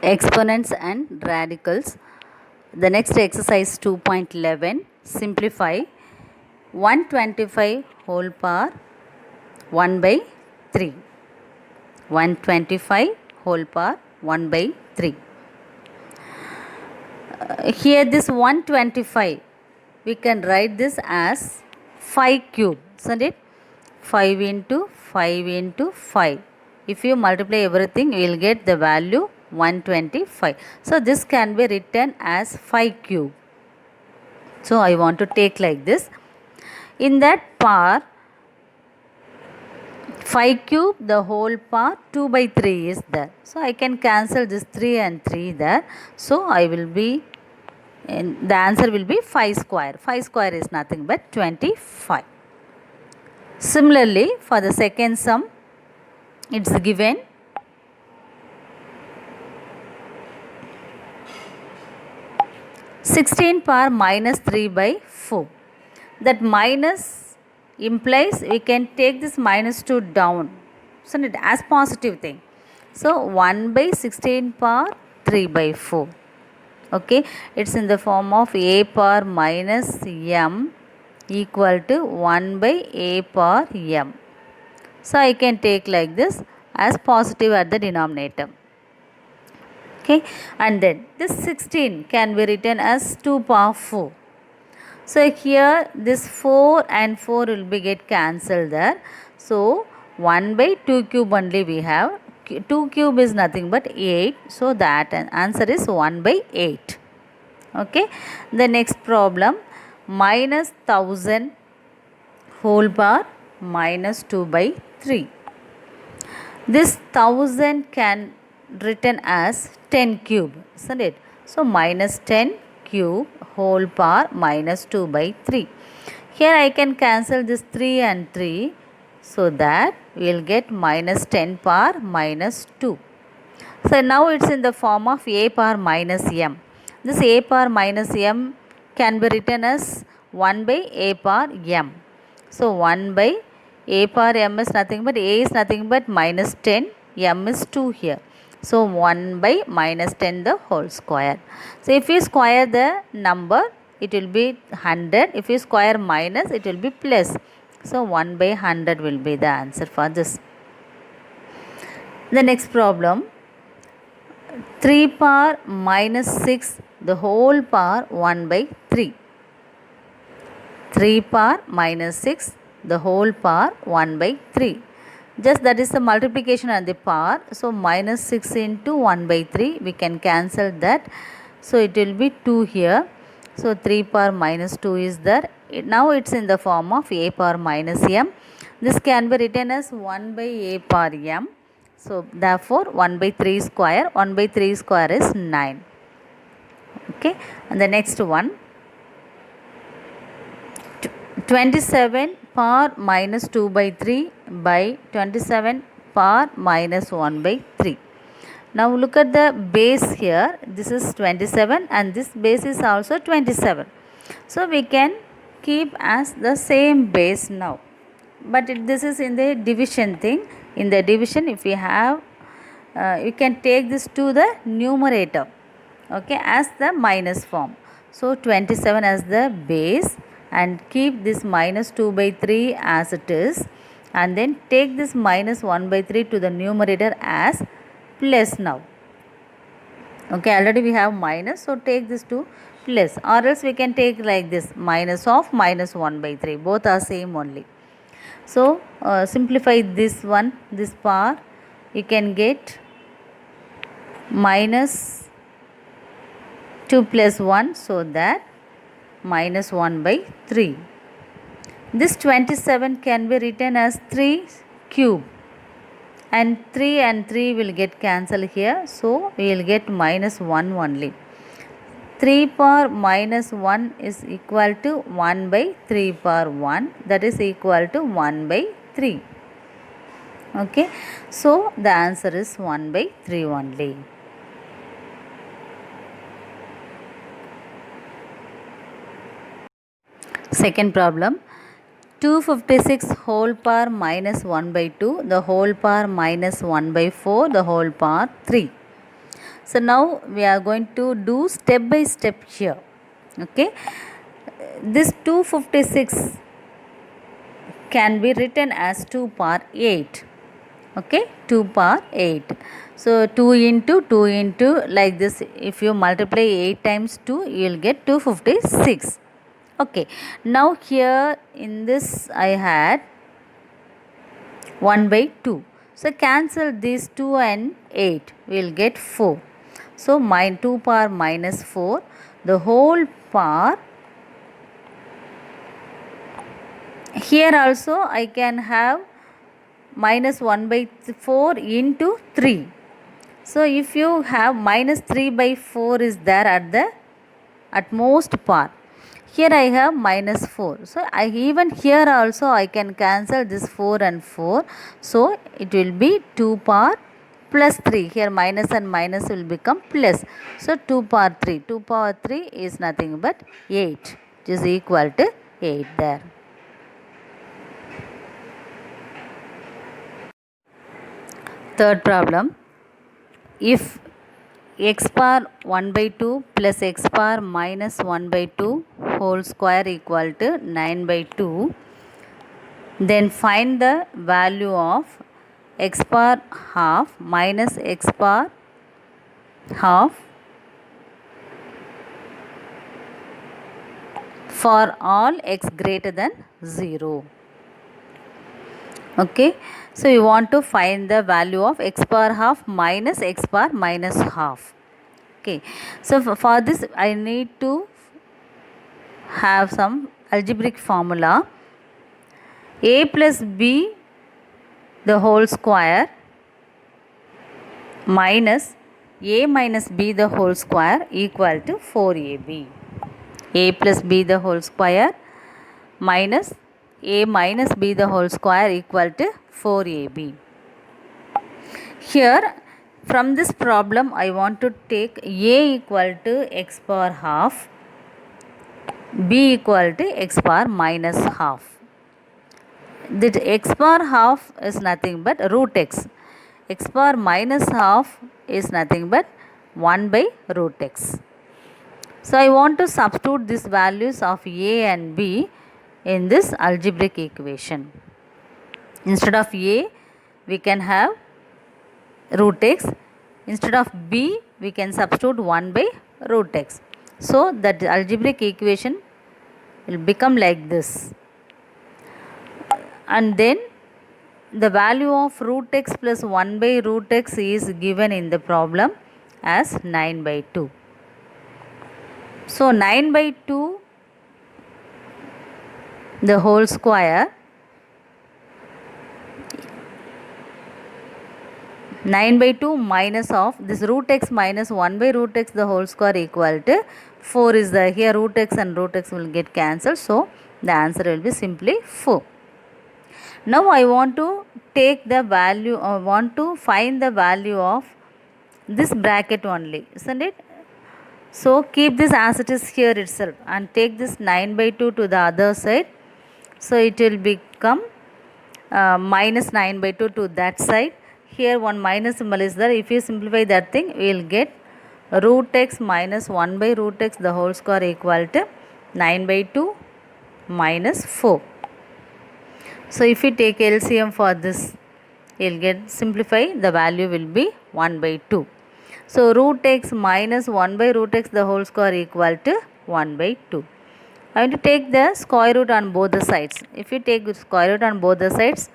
Exponents and radicals. The next exercise 2.11, simplify 125 whole power 1 by 3. 125 whole power 1 by 3. Here this 125, we can write this as 5 cube, isn't it? 5 into 5 into 5. If you multiply everything, you will get the value 125. So this can be written as 5 cube. So I want to take like this. In that power 5 cube, the whole power 2 by 3 is there. So I can cancel this 3 and 3 there. So I will be, the answer will be 5 square. 5 square is nothing but 25. Similarly, for the second sum, it's given 16 power minus 3 by 4. That minus implies we can take this minus 2 down, so it as positive thing. So 1 by 16 power 3 by 4. Okay, it's in the form of a power minus m equal to 1 by a power m. So I can take like this as positive at the denominator. Okay, and then this 16 can be written as 2 power 4. So here this 4 and 4 will be get cancelled there. So 1 by 2 cube only we have. 2 cube is nothing but 8. So that answer is 1 by 8. Okay. The next problem, minus 1000 whole power minus 2 by 3. This 1000 can written as 10 cube, isn't it? So minus 10 cube whole power minus 2 by 3. Here I can cancel this 3 and 3, so that we will get minus 10 power minus 2. So now it's in the form of a power minus m. This a power minus m can be written as 1 by a power m. So 1 by a power m is nothing but a is nothing but minus 10, m is 2 here. So 1 by minus 10 the whole square. So if you square the number, it will be 100. If you square minus, it will be plus. So 1 by 100 will be the answer for this. The next problem, 3 power minus 6 the whole power 1 by 3. 3 power minus 6 the whole power 1 by 3. Just that is the multiplication and the power. So minus 6 into 1 by 3, we can cancel that. So it will be 2 here. So 3 power minus 2 is there. Now it's in the form of a power minus m. This can be written as 1 by a power m. So therefore 1 by 3 square. 1 by 3 square is 9. Okay. And the next one, 27 power minus 2 by 3 by 27 power minus 1 by 3. Now look at the base here. This is 27 and this base is also 27. So we can keep as the same base now. But this is in the division thing. In the division, if we have, you can take this to the numerator. Okay, as the minus form. So 27 as the base and keep this minus 2 by 3 as it is, and then take this minus 1 by 3 to the numerator as plus now. Okay, already we have minus, so take this to plus, or else we can take like this, minus of minus 1 by 3. Both are same only. So simplify this one, this power, you can get minus 2 plus 1, so that minus 1 by 3. This 27 can be written as 3 cube, and 3 will get cancelled here. So we will get minus 1 only. 3 power minus 1 is equal to 1 by 3 power 1, that is equal to 1 by 3. Okay, so the answer is 1 by 3 only. Second problem, 256 whole power minus 1 by 2 the whole power minus 1 by 4 the whole power 3. So now we are going to do step by step here. Okay, this 256 can be written as 2 power 8. Okay, 2 power 8. So 2 into 2 into like this, if you multiply 8 times 2, you will get 256. Okay, now here in this I had 1 by 2. So cancel these 2 and 8, we will get 4. So 2 power minus 4, the whole power. Here also I can have minus 1 by 4 into 3. So if you have minus 3 by 4 is there at the utmost part. Here I have minus 4. So even here also I can cancel this 4 and 4. So it will be 2 power plus 3. Here minus and minus will become plus. So 2 power 3. 2 power 3 is nothing but 8. It is equal to 8 there. Third problem. If x power 1 by 2 plus x power minus 1 by 2 whole square equal to 9 by 2, then find the value of x power half minus x power half for all x greater than 0. Okay, so you want to find the value of x power half minus x power minus half. Okay, so for this I need to have some algebraic formula. A plus b the whole square minus a minus b the whole square equal to 4ab. A plus b the whole square minus a minus b the whole square equal to 4ab. Here from this problem I want to take a equal to x power half, b equal to x power minus half. That x power half is nothing but root x. X power minus half is nothing but 1 by root x. So I want to substitute these values of a and b in this algebraic equation. Instead of a we can have root x. Instead of b we can substitute 1 by root x. So that algebraic equation will become like this. And then the value of root x plus 1 by root x is given in the problem as 9 by 2. So 9 by 2 the whole square, 9 by 2 minus of this root x minus 1 by root x the whole square equal to 4 is the, here root x and root x will get cancelled. So the answer will be simply 4. Now I want to take the value, or want to find the value of this bracket only, isn't it? So keep this as it is here itself and take this 9 by 2 to the other side. So it will become minus 9 by 2 to that side. Here one minus symbol is there. If you simplify that thing, we will get root x minus 1 by root x the whole square equal to 9 by 2 minus 4. So if you take LCM for this, you will get, simplify, the value will be 1 by 2. So root x minus 1 by root x the whole square equal to 1 by 2. I want to take the square root on both the sides. If you take the square root on both the sides,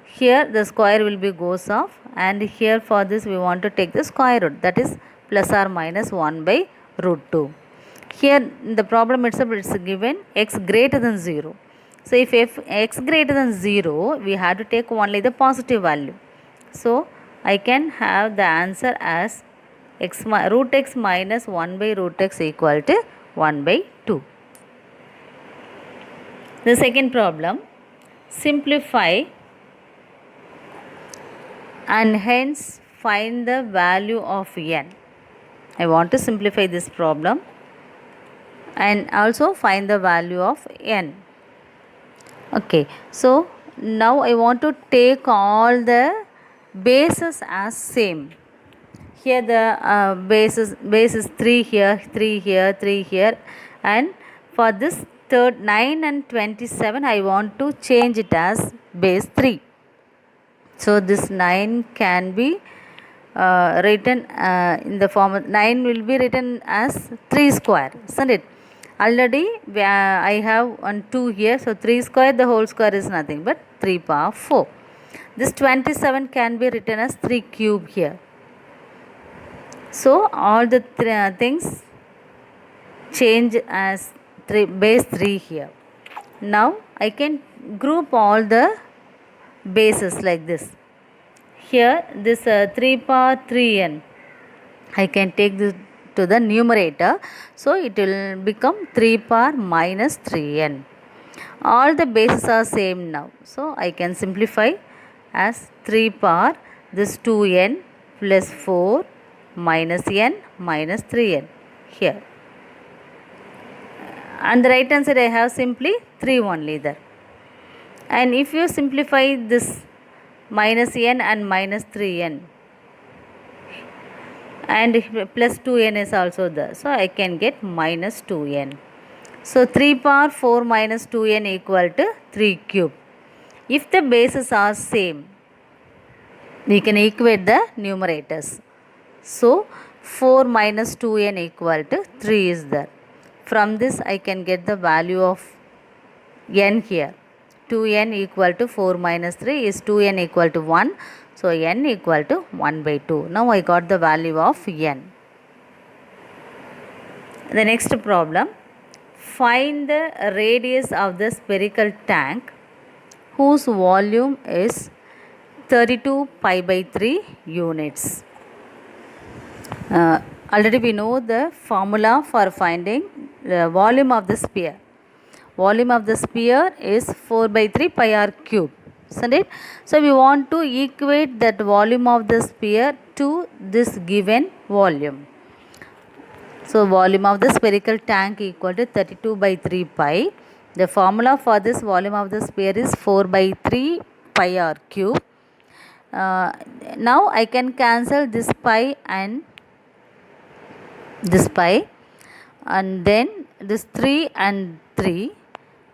here the square will be goes off, and here for this we want to take the square root, that is plus or minus 1 by root 2. Here in the problem itself it is given x greater than 0. So if x greater than 0, we have to take only the positive value. So I can have the answer as root x minus 1 by root x equal to 1 by 2. The second problem, simplify and hence find the value of n. I want to simplify this problem and also find the value of n. Okay, so now I want to take all the bases as same. here the base is 3 here, 3 here, 3 here, and for this third 9 and 27 I want to change it as base 3. So this 9 can be written in the form of 9 will be written as 3 square, isn't it? Already I have 2 here, so 3 square, the whole square is nothing but 3 power 4. This 27 can be written as 3 cube here. So all the things change as base 3 here. Now I can group all the bases like this. Here this 3 power 3n, I can take this to the numerator, so it will become 3 power minus 3n. All the bases are same now, so I can simplify as 3 power this 2n plus 4 minus n minus 3n here. And the right hand side I have simply 3 only there. And if you simplify this minus n and minus 3n, and plus 2n is also there, so I can get minus 2n. So 3 power 4 minus 2n equal to 3 cube. If the bases are same, we can equate the numerators. So 4 minus 2n equal to 3 is there. From this I can get the value of n here. 2n equal to 4 minus 3 is 2n equal to 1. So n equal to 1 by 2. Now I got the value of n. The next problem. Find the radius of the spherical tank whose volume is 32 pi by 3 units. Already we know the formula for finding the volume of the sphere. Volume of the sphere is 4 by 3 pi r cube, isn't it? So we want to equate that volume of the sphere to this given volume. So volume of the spherical tank equal to 32 by 3 pi. The formula for this volume of the sphere is 4 by 3 pi r cube. Now I can cancel this pi and this pi, and then this 3 and 3,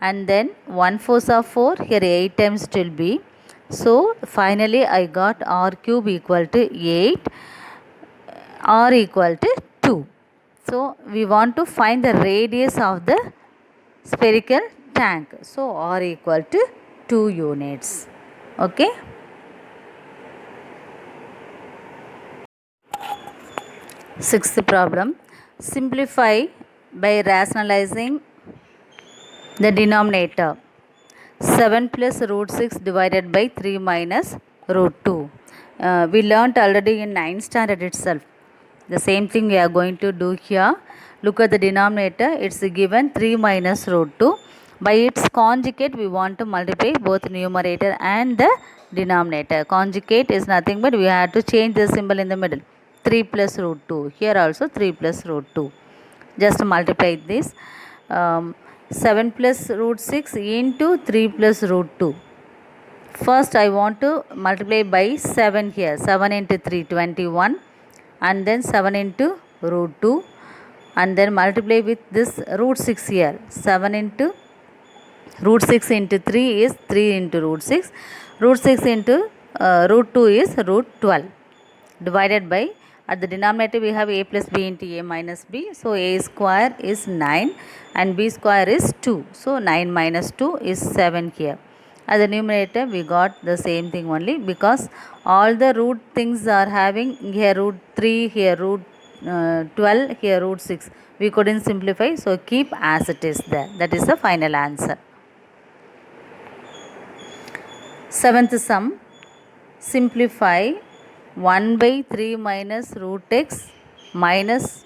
and then 1 4s are 4, here 8 times it will be. So finally I got r cube equal to 8, r equal to 2. So we want to find the radius of the spherical tank. So r equal to 2 units. Okay. Sixth problem. Simplify by rationalizing the denominator. 7 plus root 6 divided by 3 minus root 2. We learnt already in 9th standard itself. The same thing we are going to do here. Look at the denominator. It's given 3 minus root 2. By its conjugate, we want to multiply both numerator and the denominator. Conjugate is nothing but we have to change the symbol in the middle. 3 plus root 2. Here also 3 plus root 2. Just multiply this. 7 plus root 6 into 3 plus root 2. First I want to multiply by 7 here. 7 into 3, 21. And then 7 into root 2. And then multiply with this root 6 here. 7 into root 6 into 3 is 3 into root 6. Root 6 into root 2 is root 12. Divided by, at the denominator we have a plus b into a minus b. So a square is 9 and b square is 2. So 9 minus 2 is 7 here. At the numerator we got the same thing only, because all the root things are having here root 3, here root 12, here root 6. We couldn't simplify, so keep as it is there. That is the final answer. Seventh sum. Simplify 1 by 3 minus root x minus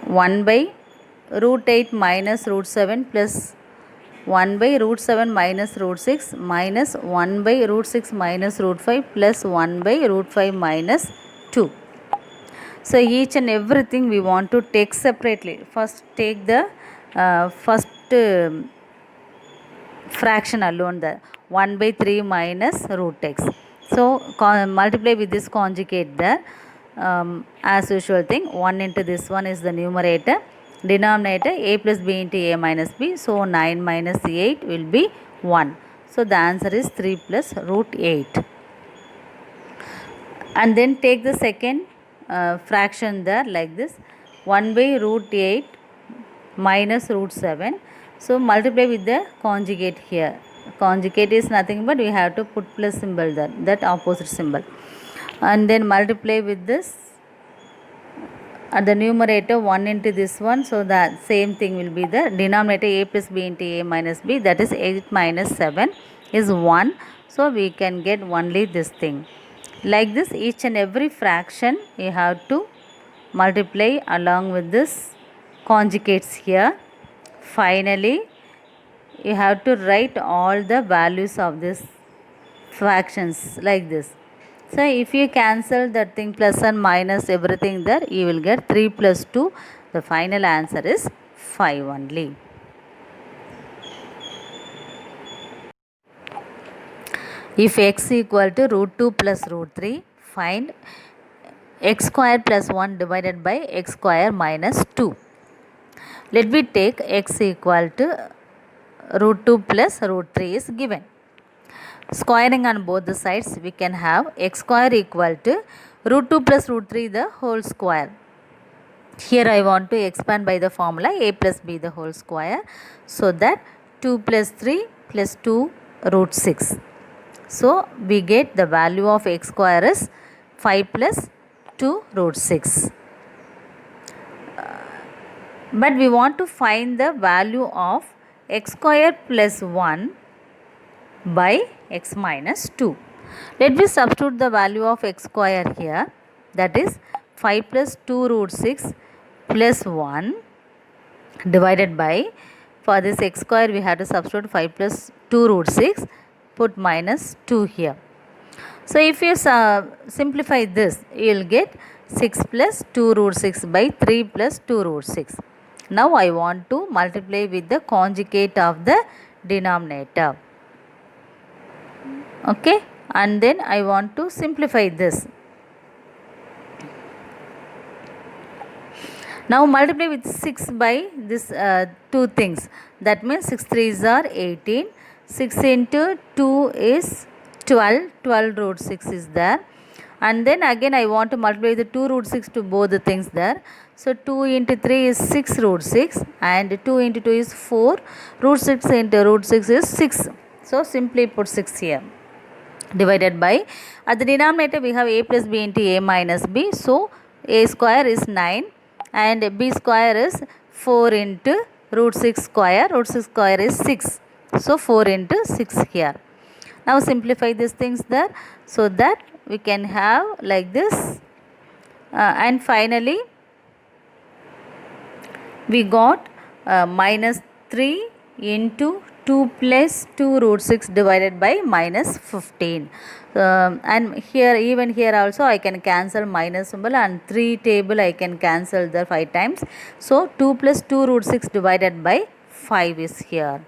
1 by root 8 minus root 7 plus 1 by root 7 minus root 6 minus 1 by root 6 minus root 5 plus 1 by root 5 minus 2. So each and everything we want to take separately. First take the first fraction alone, the 1 by 3 minus root x. So multiply with this conjugate there. As usual thing, 1 into this one is the numerator, denominator a plus b into a minus b, so 9 minus 8 will be 1. So the answer is 3 plus root 8. And then take the second fraction there like this, 1 by root 8 minus root 7. So multiply with the conjugate here. Conjugate is nothing but we have to put plus symbol there, that opposite symbol, and then multiply with this at the numerator 1 into this one, so that same thing will be the denominator a plus b into a minus b, that is 8 minus 7 is 1. So we can get only this thing. Like this, each and every fraction you have to multiply along with this conjugates here. Finally, you have to write all the values of this fractions like this. So if you cancel that thing, plus and minus everything there, you will get 3 plus 2. The final answer is 5 only. If x equal to root 2 plus root 3, find x square plus 1 divided by x square minus 2. Let me take x equal to root 2 plus root 3 is given. Squaring on both the sides, we can have x square equal to root 2 plus root 3 the whole square. Here I want to expand by the formula a plus b the whole square, so that 2 plus 3 plus 2 root 6. So we get the value of x square is 5 plus 2 root 6. But we want to find the value of x square plus 1 by x minus 2. Let me substitute the value of x square here, that is 5 plus 2 root 6 plus 1 divided by, for this x square we have to substitute 5 plus 2 root 6, put minus 2 here. So if you simplify this, you will get 6 plus 2 root 6 by 3 plus 2 root 6. Now I want to multiply with the conjugate of the denominator. Okay, and then I want to simplify this. Now multiply with 6 by this two things. That means 6 3s are 18. 6 into 2 is 12. 12 root 6 is there. And then again I want to multiply the 2 root 6 to both the things there. So 2 into 3 is 6 root 6 and 2 into 2 is 4. Root 6 into root 6 is 6. So simply put 6 here. Divided by, at the denominator we have a plus b into a minus b. So a square is 9 and b square is 4 into root 6 square. Root 6 square is 6. So 4 into 6 here. Now simplify these things there, so that we can have like this. And finally we got minus 3 into 2 plus 2 root 6 divided by minus 15. And here, even here also I can cancel minus symbol, and 3 table I can cancel the 5 times. So 2 plus 2 root 6 divided by 5 is here.